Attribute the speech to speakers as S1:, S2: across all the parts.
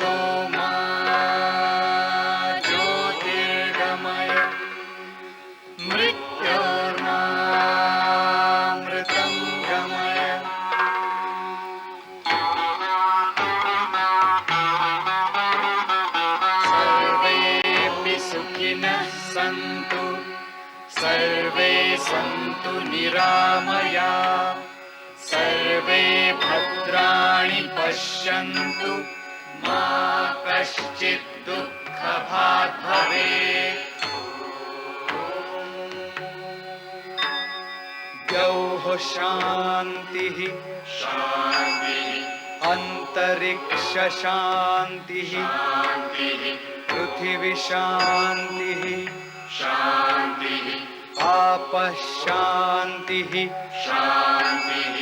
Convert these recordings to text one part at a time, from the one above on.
S1: तमसो मा ज्योतिर्गमय मृत्योर्मामृतं गमय। सर्वेऽपि सुखिनः सन्तु सर्वे सन्तु निरामयाः सर्वे भद्राणि पश्यन्तु मा कश्चित् दुःखभाग् भवेत्। द्यौः शान्तिः शान्तिः अन्तरिक्ष शान्तिः शान्तिः पृथिवी शान्तिः शान्तिः आपः शान्तिः शान्तिः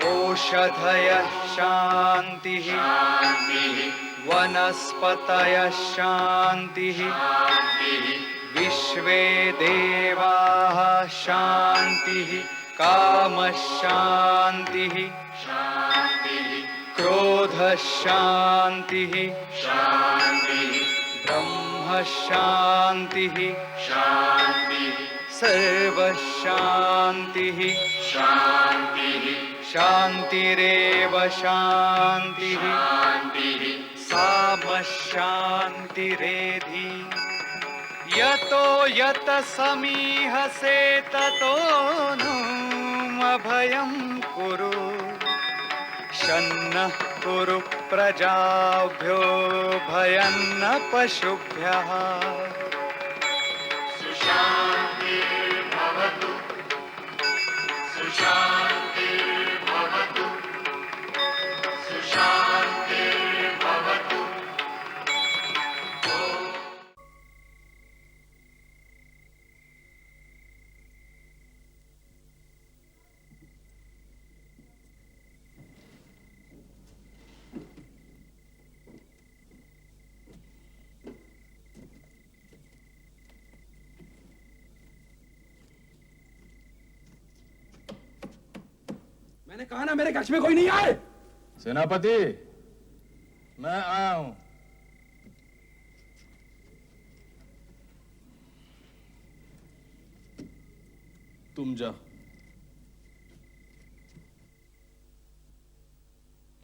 S1: ओषधयः शान्तिः शान्तिः वनस्पतयः शान्तिः शान्तिः विश्वे देवाः शान्तिः कामः शान्तिः शान्तिः क्रोधः शान्तिः शान्तिः ब्रह्म शान्तिः शान्तिः सर्वः शान्तिः शान्तिः शान्तिरेव शान्तिः शान्तिः सामः शान्तिरेधि। यतो यत समीहसे ततो नो अभयं कुरु शन्नः कुरु प्रजाभ्यो भयं न पशुभ्यः। सुशान्तिर्भवतु सुशान्तिर्भवतु सुशान्तिर्भवतु।
S2: मैंने कहा ना मेरे कक्ष में कोई नहीं आए।
S3: सेनापति, मैं आया हूं। तुम जाओ।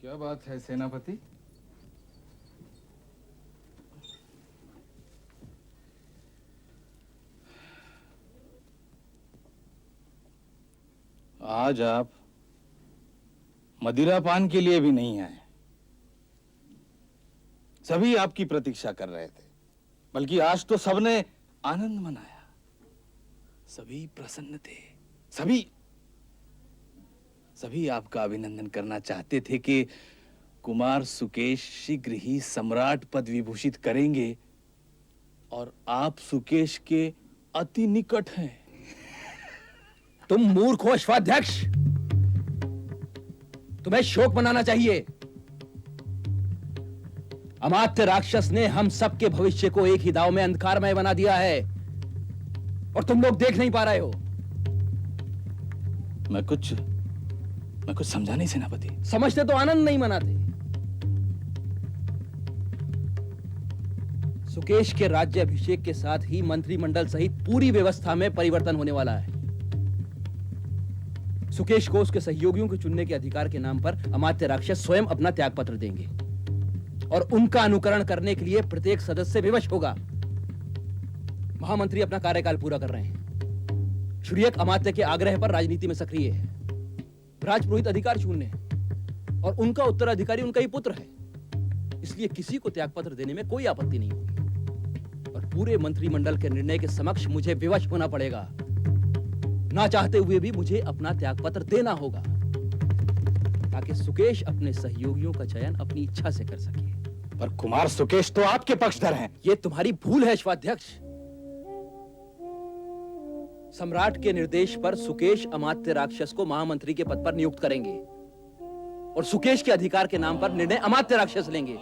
S3: क्या बात है सेनापति? आज आप मदिरा पान के लिए भी नहीं आए। सभी आपकी प्रतीक्षा कर रहे थे, बल्कि आज तो सबने आनंद मनाया। सभी प्रसन्न थे। सभी आपका अभिनंदन करना चाहते थे कि कुमार सुकेश शीघ्र ही सम्राट पद विभूषित करेंगे और आप सुकेश के अति निकट हैं।
S2: तुम मूर्ख हो अश्वाध्यक्ष। तुम्हें शोक मनाना चाहिए। अमात्य राक्षस ने हम सबके भविष्य को एक ही दाव में अंधकारमय बना दिया है और तुम लोग देख नहीं पा रहे हो।
S3: मैं कुछ समझा नहीं सेनापति।
S2: समझते तो आनंद नहीं मनाते। सुकेश के राज्याभिषेक के साथ ही मंत्रिमंडल सहित पूरी व्यवस्था में परिवर्तन होने वाला है। सुकेश को उसके सहयोगियों को चुनने के अधिकार के नाम पर अमात्य राक्षस स्वयं अपना त्यागपत्र देंगे और उनका अनुकरण करने के लिए प्रत्येक सदस्य विवश होगा। महामंत्री अपना कार्यकाल पूरा कर रहे हैं। क्षुरियक अमात्य के आग्रह पर राजनीति में सक्रिय है। राजपुरोहित अधिकार शून्य है और उनका उत्तराधिकारी उनका ही पुत्र है। इसलिए किसी को त्यागपत्र देने में कोई आपत्ति नहीं होगी और पूरे मंत्रिमंडल के निर्णय के समक्ष मुझे विवश होना पड़ेगा। ना चाहते हुए भी मुझे अपना त्यागपत्र देना होगा ताकि सुकेश अपने सहयोगियों का चयन अपनी इच्छा से कर सके।
S3: पर कुमार सुकेश तो आपके पक्षधर हैं।
S2: यह तुम्हारी भूल है अश्वाध्यक्ष। सम्राट के निर्देश पर सुकेश अमात्य राक्षस को महामंत्री के पद पर नियुक्त करेंगे और सुकेश के अधिकार के नाम पर निर्णय अमात्य राक्षस लेंगे।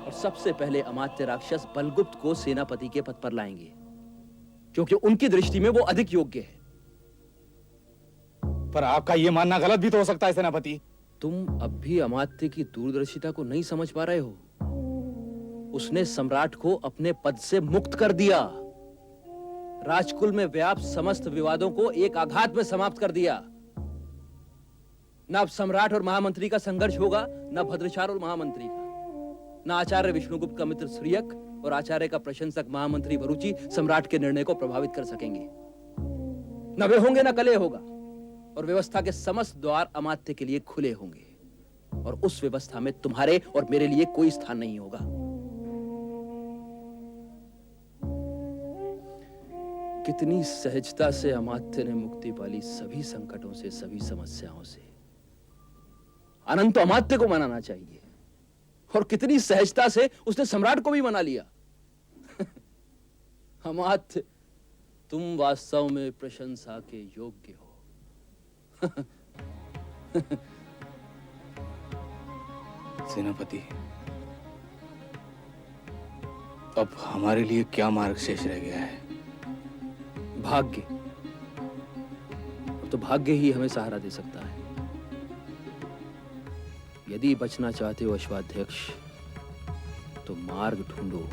S2: और सबसे पहले अमात्य राक्षस बलगुप्त को सेनापति के पद पर लाएंगे क्योंकि उनकी दृष्टि में वो अधिक योग्य है।
S3: पर आपका यह मानना गलत भी तो हो सकता है सेनापति।
S2: तुम अब भी अमात्य की दूरदर्शिता को नहीं समझ पा रहे हो। उसने सम्राट को अपने पद से मुक्त कर दिया, राजकुल में व्याप्त समस्त विवादों को एक आघात में समाप्त कर दिया। न अब सम्राट और महामंत्री का संघर्ष होगा, न भद्राचार्य और महामंत्री का, न आचार्य विष्णुगुप्त का मित्र श्रीयक और आचार्य का प्रशंसक महामंत्री भरूची सम्राट के निर्णय को प्रभावित कर सकेंगे। न वे होंगे न कले होगा, और व्यवस्था के समस्त द्वार अमात्य के लिए खुले होंगे, और उस व्यवस्था में तुम्हारे और मेरे लिए कोई स्थान नहीं होगा। कितनी सहजता से अमात्य ने मुक्ति पाली सभी संकटों से, सभी समस्याओं से। आनंद तो अमात्य को मनाना चाहिए, और कितनी सहजता से उसने सम्राट को भी मना लिया। अमात्य, तुम वास्तव में प्रशंसा के योग्य हो।
S3: सेनापति, अब हमारे लिए क्या मार्ग शेष रह गया है?
S2: भाग्य। अब तो भाग्य ही हमें सहारा दे सकता है। यदि बचना चाहते हो अश्वाध्यक्ष, तो मार्ग ढूंढो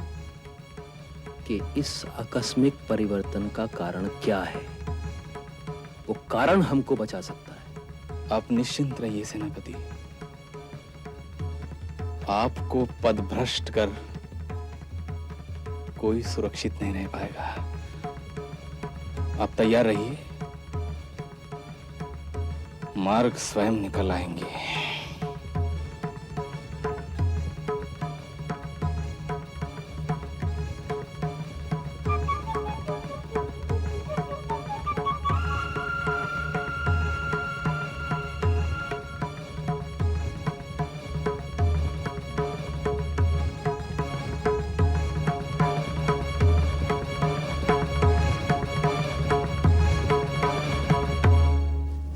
S2: कि इस आकस्मिक परिवर्तन का कारण क्या है। वो कारण हमको बचा सकता है।
S3: आप निश्चिंत रहिए सेनापति, आपको पदभ्रष्ट कर कोई सुरक्षित नहीं रह पाएगा। आप तैयार रहिए, मार्ग स्वयं निकल आएंगे।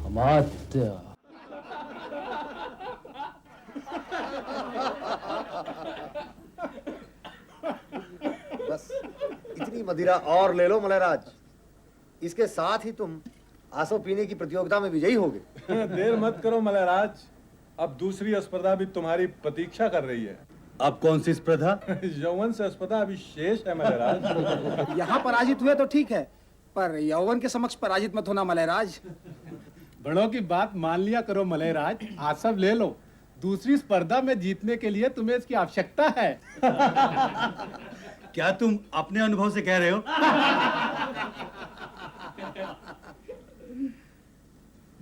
S2: अमात्य,
S4: बस इतनी मदिरा और ले लो मलयराज। इसके साथ ही तुम आसो पीने की प्रतियोगिता में विजयी होगे।
S5: देर मत करो मलयराज, अब दूसरी स्पर्धा भी तुम्हारी प्रतीक्षा कर रही है।
S6: अब कौन सी स्पर्धा?
S5: यौवन से स्पर्धा अभी शेष है मलयराज।
S7: यहाँ पराजित हुए तो ठीक है, पर यौवन के समक्ष पराजित मत होना मलयराज।
S5: बड़ों की बात मान लिया करो मलयराज, आसव ले लो। दूसरी स्पर्धा में जीतने के लिए तुम्हें इसकी आवश्यकता है।
S6: क्या तुम अपने अनुभव से कह रहे हो?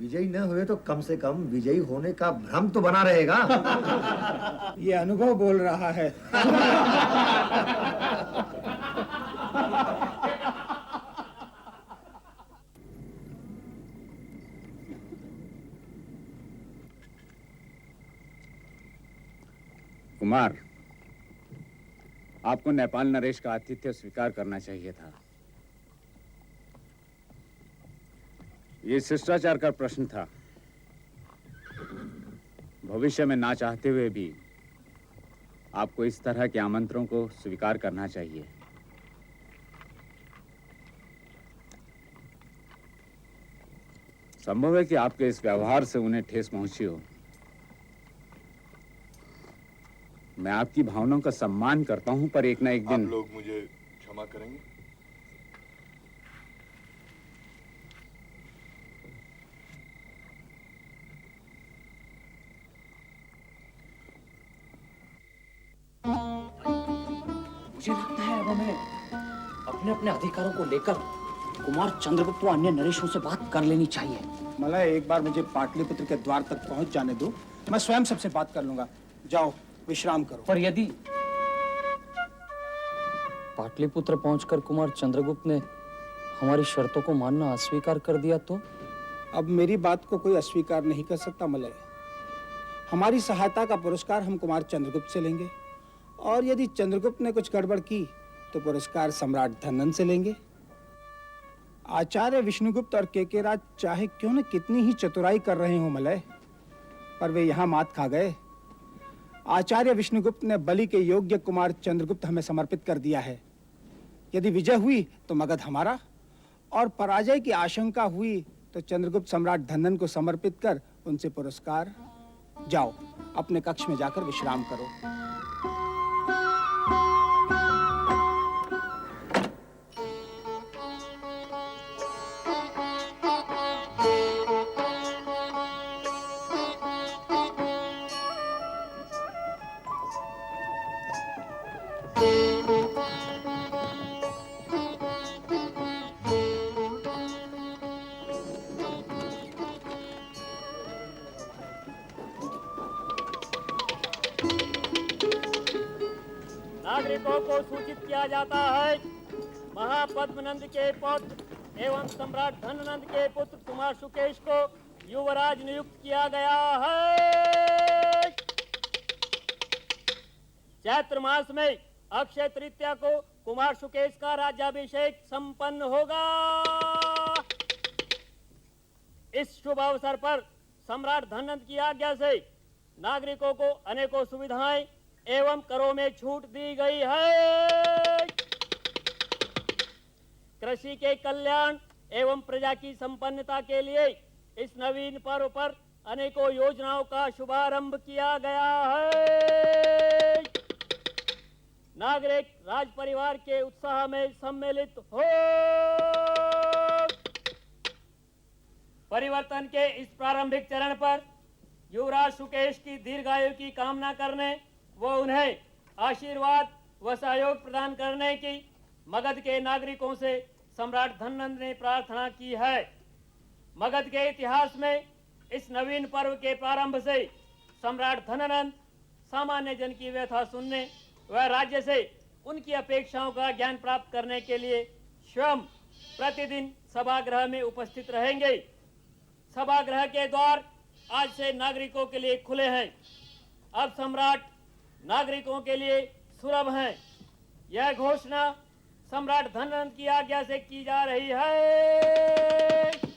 S4: विजयी न हुए तो कम से कम विजयी होने का भ्रम तो बना रहेगा।
S7: ये अनुभव बोल रहा है।
S8: कुमार, आपको नेपाल नरेश का आतिथ्य स्वीकार करना चाहिए था। ये शिष्टाचार का प्रश्न था। भविष्य में ना चाहते हुए भी आपको इस तरह के आमंत्रणों को स्वीकार करना चाहिए। संभव है कि आपके इस व्यवहार से उन्हें ठेस पहुंची हो। मैं आपकी भावनाओं का सम्मान करता हूं, पर एक ना एक दिन
S9: आप लोग मुझे क्षमा करेंगे?
S10: मुझे लगता है अब हमें अपने अपने अधिकारों को लेकर कुमार चंद्रगुप्त व अन्य नरेशों से बात कर लेनी चाहिए।
S7: मलय, एक बार मुझे पाटलिपुत्र के द्वार तक पहुंच जाने दो, मैं स्वयं सबसे बात कर लूंगा। जाओ विश्राम करो।
S10: पर यदि पाटलिपुत्र पहुंचकर कुमार चंद्रगुप्त ने हमारी शर्तों को मानना अस्वीकार कर दिया तो?
S7: अब मेरी बात को कोई अस्वीकार नहीं कर सकता मलय। हमारी सहायता का पुरस्कार हम कुमार चंद्रगुप्त से लेंगे, और यदि चंद्रगुप्त ने कुछ गड़बड़ की तो पुरस्कार सम्राट धनन से लेंगे। आचार्य विष्णुगुप्त और केके राज चाहे क्यों न कितनी ही चतुराई कर रहे हो मलय, पर वे यहाँ मात खा गए। आचार्य विष्णुगुप्त ने बलि के योग्य कुमार चंद्रगुप्त हमें समर्पित कर दिया है। यदि विजय हुई तो मगध हमारा, और पराजय की आशंका हुई तो चंद्रगुप्त सम्राट धनन को समर्पित कर उनसे पुरस्कार जाओ अपने कक्ष में जाकर विश्राम करो।
S11: नागरिकों को सूचित किया जाता है, महापद्मनंद के पौत्र एवं सम्राट धननंद के पुत्र कुमार सुकेश को युवराज नियुक्त किया गया है। चैत्र मास में अक्षय तृतीया को कुमार सुकेश का राज्याभिषेक संपन्न होगा। इस शुभ अवसर पर सम्राट धननंद की आज्ञा से नागरिकों को अनेकों सुविधाएं एवं करों में छूट दी गई है। कृषि के कल्याण एवं प्रजा की संपन्नता के लिए इस नवीन पर्व पर अनेकों योजनाओं का शुभारंभ किया गया है। नागरिक राज परिवार के उत्साह में सम्मिलित हो। परिवर्तन के इस प्रारंभिक चरण पर युवराज सुकेश की दीर्घायु की कामना करने व उन्हें आशीर्वाद व सहयोग प्रदान करने की मगध के नागरिकों से सम्राट धननंद ने प्रार्थना की है। मगध के इतिहास में इस नवीन पर्व के प्रारंभ से सम्राट धननंद सामान्य जन की व्यथा सुनने व राज्य से उनकी अपेक्षाओं का ज्ञान प्राप्त करने के लिए स्वयं प्रतिदिन सभागृह में उपस्थित रहेंगे। सभागृह के द्वार आज से नागरिकों के लिए खुले हैं। अब सम्राट नागरिकों के लिए सुलभ हैं। यह घोषणा सम्राट धननंद की आज्ञा से की जा रही है।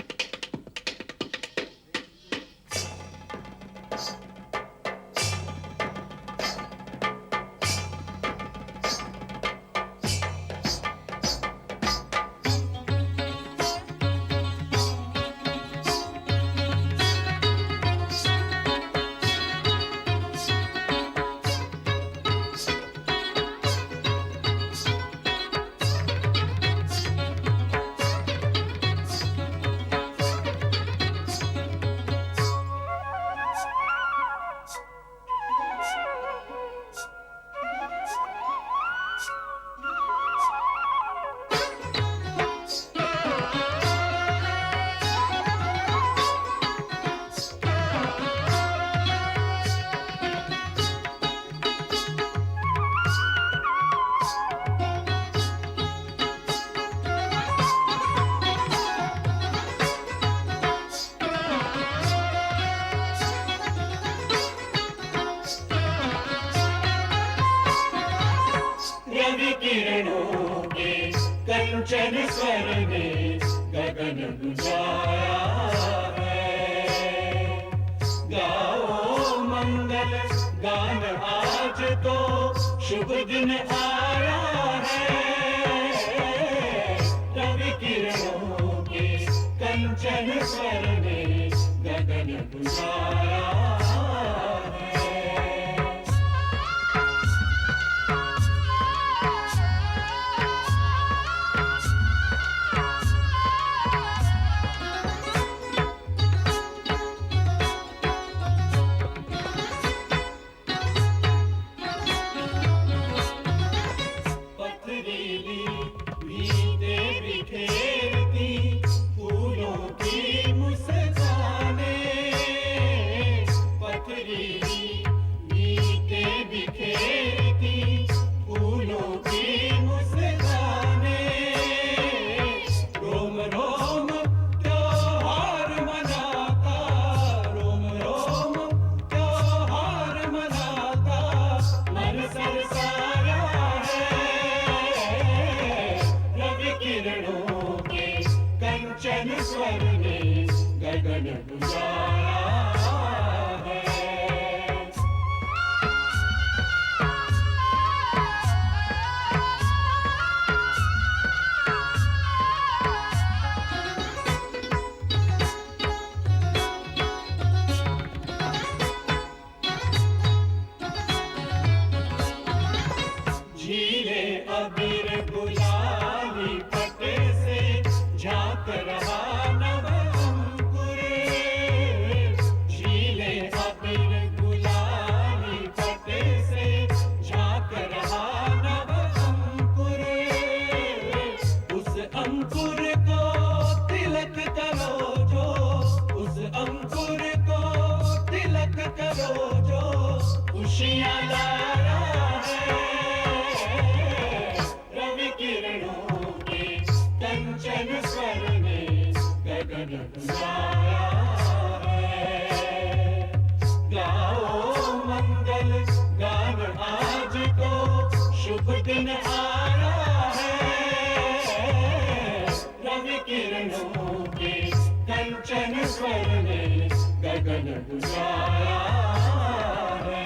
S1: कंचन स्वर ने गगन गुंजाया है। गाओ मंगल गान आज तो शुभ दिन आया है। रवि किरणों के कंचन स्वर ने गगन गुंजाया ढूंढाया है। गाओ मंगल गान आज तो शुभ दिन आया है। रवि किरणों के कंचन स्वर ने गगन डुलाया है।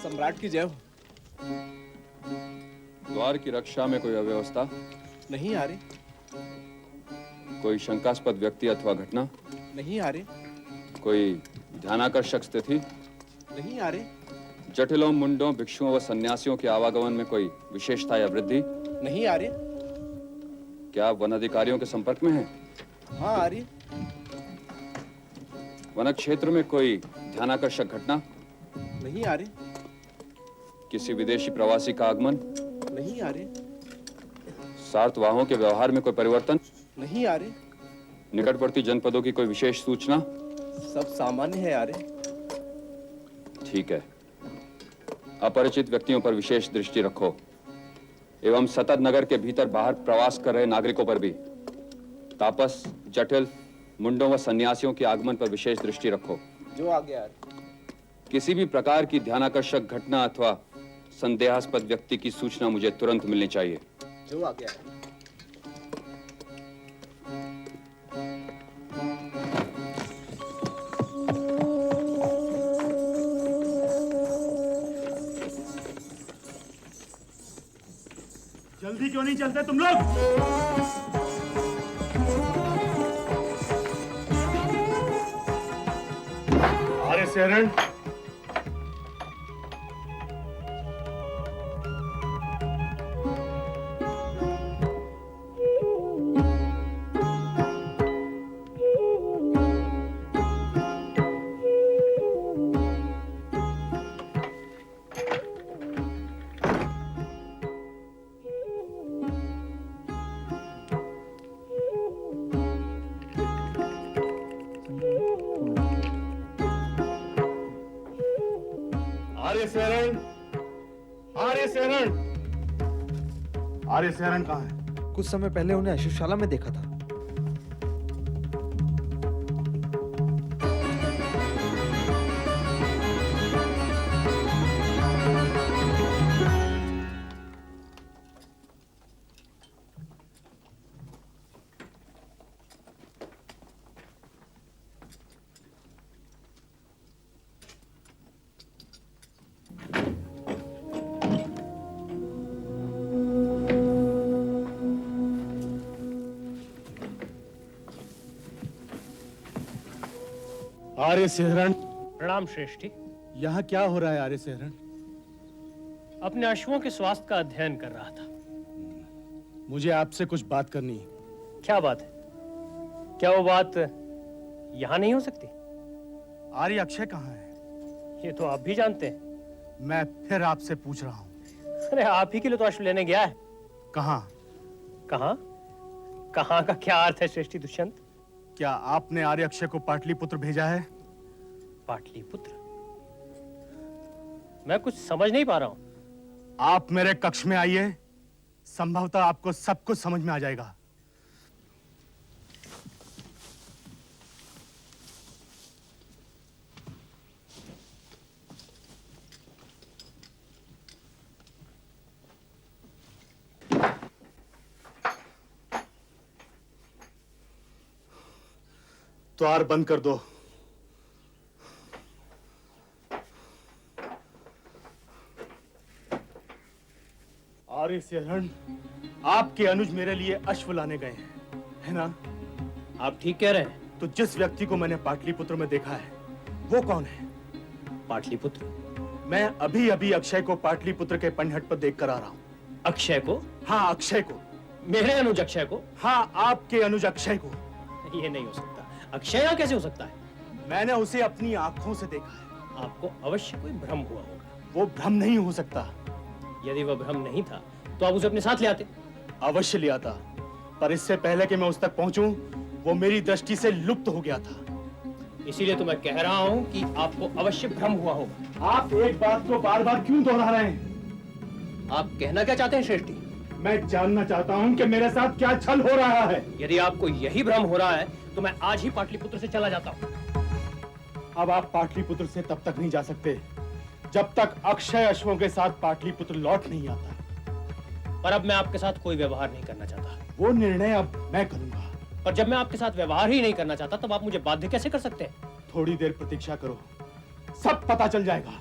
S3: सम्राट की जय हो।
S12: द्वार की रक्षा में कोई अव्यवस्था?
S3: नहीं आ रही।
S12: कोई शंकास्पद व्यक्ति अथवा घटना?
S3: नहीं आ रही।
S12: कोई ध्यानाकर्षक स्थिति?
S3: नहीं आ रही।
S12: जटिलों, मुंडों, भिक्षुओं व सन्यासियों के आवागमन में कोई विशेषता या वृद्धि?
S3: नहीं आ रही।
S12: क्या आप वन अधिकारियों के संपर्क में हैं?
S3: हाँ आ रही।
S12: वन क्षेत्र में कोई ध्यानाकर्षक घटना?
S3: नहीं आ रही।
S12: किसी विदेशी प्रवासी का आगमन?
S3: नहीं आ रही।
S12: सार्थवाहों के व्यवहार में कोई परिवर्तन?
S3: नहीं आ रही।
S12: निकटवर्ती जनपदों की कोई विशेष सूचना?
S3: सब सामान्य है आ रही।
S12: ठीक है। अपरिचित व्यक्तियों पर विशेष दृष्टि रखो एवं सतत नगर के भीतर बाहर प्रवास कर रहे नागरिकों पर भी। तापस, जटिल, मुंडों व सन्यासियों के आगमन पर विशेष दृष्टि रखो।
S3: जो आ गया।
S12: किसी भी प्रकार की ध्यानाकर्षक घटना अथवा संदेहास्पद व्यक्ति की सूचना मुझे तुरंत मिलनी चाहिए।
S3: जो आ गया।
S6: जल्दी क्यों नहीं चलते तुम लोग? अरे शरण, आर्य शरण कहाँ है?
S13: कुछ समय पहले उन्हें अशुशाला में देखा था।
S6: आर्य सेहरण।
S11: प्रणाम श्रेष्ठी।
S6: यहाँ क्या हो रहा है आर्य सेहरण?
S11: अपने अश्वों के स्वास्थ्य का अध्ययन कर रहा था।
S6: मुझे आपसे कुछ बात करनी है।
S11: क्या बात है? क्या वो बात यहाँ नहीं हो सकती?
S6: आर्य अक्षय कहाँ है?
S11: ये तो आप भी जानते हैं।
S6: मैं फिर आपसे पूछ रहा हूँ।
S11: अरे आप ही के लिए तो अश्व लेने गया है।
S6: कहाँ?
S11: कहाँ? कहाँ का क्या अर्थ है श्रेष्ठी दुष्यंत?
S6: क्या आपने आर्य अक्षय को पाटलिपुत्र भेजा है?
S11: पाटलिपुत्र? मैं कुछ समझ नहीं पा रहा हूँ।
S6: आप मेरे कक्ष में आइए, संभवतः आपको सब कुछ समझ में आ जाएगा। द्वार बंद कर दो। आर्य सेहरण, आपके अनुज मेरे लिए अश्व लाने गए हैं, है ना?
S11: आप ठीक कह रहे हैं।
S6: तो जिस व्यक्ति को मैंने पाटलिपुत्र में देखा है, वो कौन है?
S11: पाटलिपुत्र?
S6: मैं अभी अभी अक्षय को पाटलिपुत्र के पनहट पर देख कर आ रहा हूँ।
S11: अक्षय को?
S6: हाँ, अक्षय को।
S11: मेरे अनुज अक्षय को?
S6: हाँ, आपके अनुज अक्षय को।
S11: ये नहीं हो सकता। अक्षय यहाँ कैसे हो सकता है?
S6: मैंने उसे अपनी आंखों से देखा है।
S11: आपको अवश्य कोई भ्रम हुआ होगा।
S6: वो भ्रम नहीं हो सकता।
S11: यदि वह भ्रम नहीं था तो आप उसे अपने साथ ले आते।
S6: अवश्य ले आता, पर इससे पहले कि मैं उस तक पहुंचूं, वो मेरी दृष्टि से लुप्त हो गया था।
S11: इसीलिए तो मैं कह रहा हूं कि आपको अवश्य भ्रम हुआ होगा।
S6: आप एक बात को बार बार क्यों दोहरा रहे हैं?
S11: आप कहना क्या चाहते हैं श्रेष्ठी?
S6: मैं जानना चाहता हूं कि मेरे साथ क्या छल हो रहा है।
S11: यदि आपको यही भ्रम हो रहा है तो मैं आज ही पाटलिपुत्र से चला जाता हूं।
S6: अब आप पाटलिपुत्र से तब तक नहीं जा सकते जब तक अक्षय अश्वों के साथ पाटलिपुत्र लौट नहीं आता।
S11: पर अब मैं आपके साथ कोई व्यवहार नहीं करना चाहता।
S6: वो निर्णय अब मैं करूंगा।
S11: पर जब मैं आपके साथ व्यवहार ही नहीं करना चाहता तब आप मुझे बाध्य कैसे कर सकते हैं?
S6: थोड़ी देर प्रतीक्षा करो, सब पता चल जाएगा।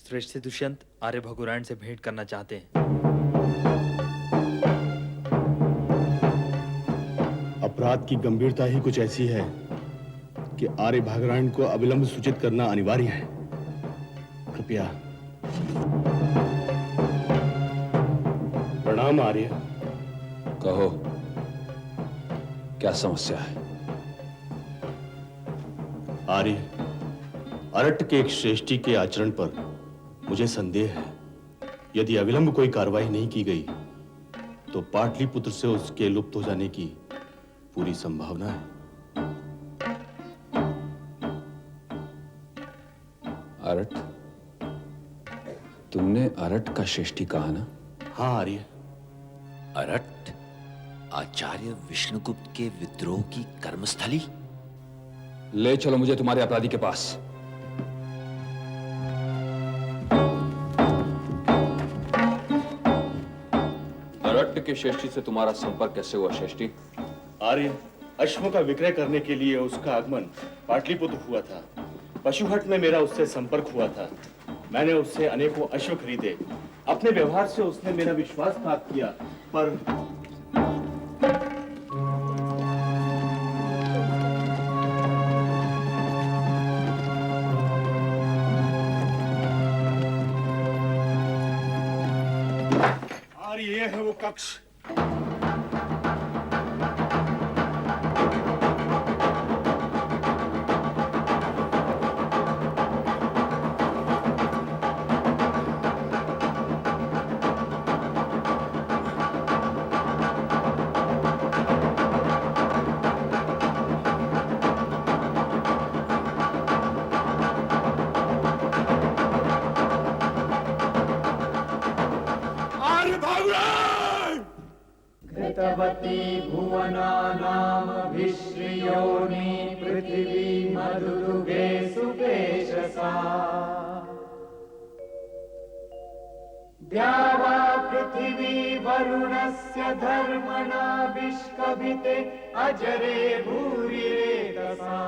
S13: श्रेष्ठ दुष्यंत आर्य भगुरायण से भेंट करना चाहते हैं।
S6: अपराध की गंभीरता ही कुछ ऐसी है कि आर्य भगुरायण को अविलंब सूचित करना अनिवार्य है। कृपया। प्रणाम आर्य।
S12: कहो, क्या समस्या है?
S6: आर्य, अरट के एक श्रेष्ठी के आचरण पर मुझे संदेह है। यदि अविलंब कोई कार्रवाई नहीं की गई तो पाटलिपुत्र से उसके लुप्त हो जाने की पूरी संभावना है।
S12: अरट? तुमने अरट का श्रेष्ठी कहा ना?
S6: हाँ आर्य।
S14: अरट आचार्य विष्णुगुप्त के विद्रोह की कर्मस्थली?
S12: ले चलो मुझे तुम्हारे अपराधी के पास। अरट के श्रेष्ठी से तुम्हारा संपर्क कैसे हुआ श्रेष्ठी?
S6: आर्य, अश्वों का विक्रय करने के लिए उसका आगमन पाटलिपुत्र हुआ था। पशुहट में मेरा उससे संपर्क हुआ था। मैंने उससे अनेकों अश्व खरीदे। अपने व्यवहार से उसने मेरा विश्वासघात किया, पर ये है वो कक्ष।
S1: घृतवती भुवनानामभिश्रियोनि पृथिवी मधुदुगे सुपेशसा द्यावा पृथिवी वरुणस्य धर्मणा विष्कभिते अजरे भूरिरेतसा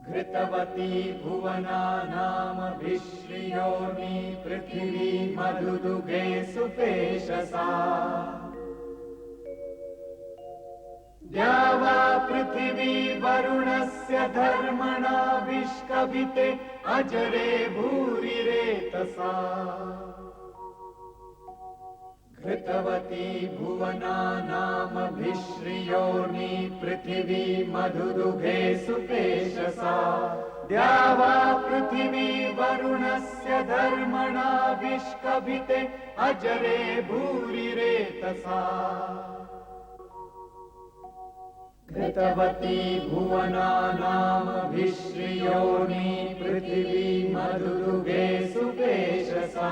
S1: घृतवती भुवनानामभिश्रियोनि पृथिवी मधुदुगे सुपेशसा द्यावा पृथिवी वरुणस्य धर्मणा विष्कभिते अजरे भूरिरेतसा घृतवती भुवनानामभिश्रियोनि पृथिवी मधुदुगे सुपेशसा द्यावा पृथिवी वरुणस्य धर्मणा विष्कभिते अजरे भूरिरेतसा घृतवती भुवनानामभिश्रियोनि पृथिवी मधुदुगे सुपेशसा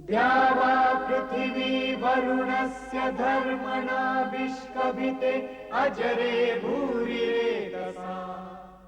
S1: द्यावा पृथिवी वरुणस्य धर्मणा विष्कभिते अजरे भूरिरेतसा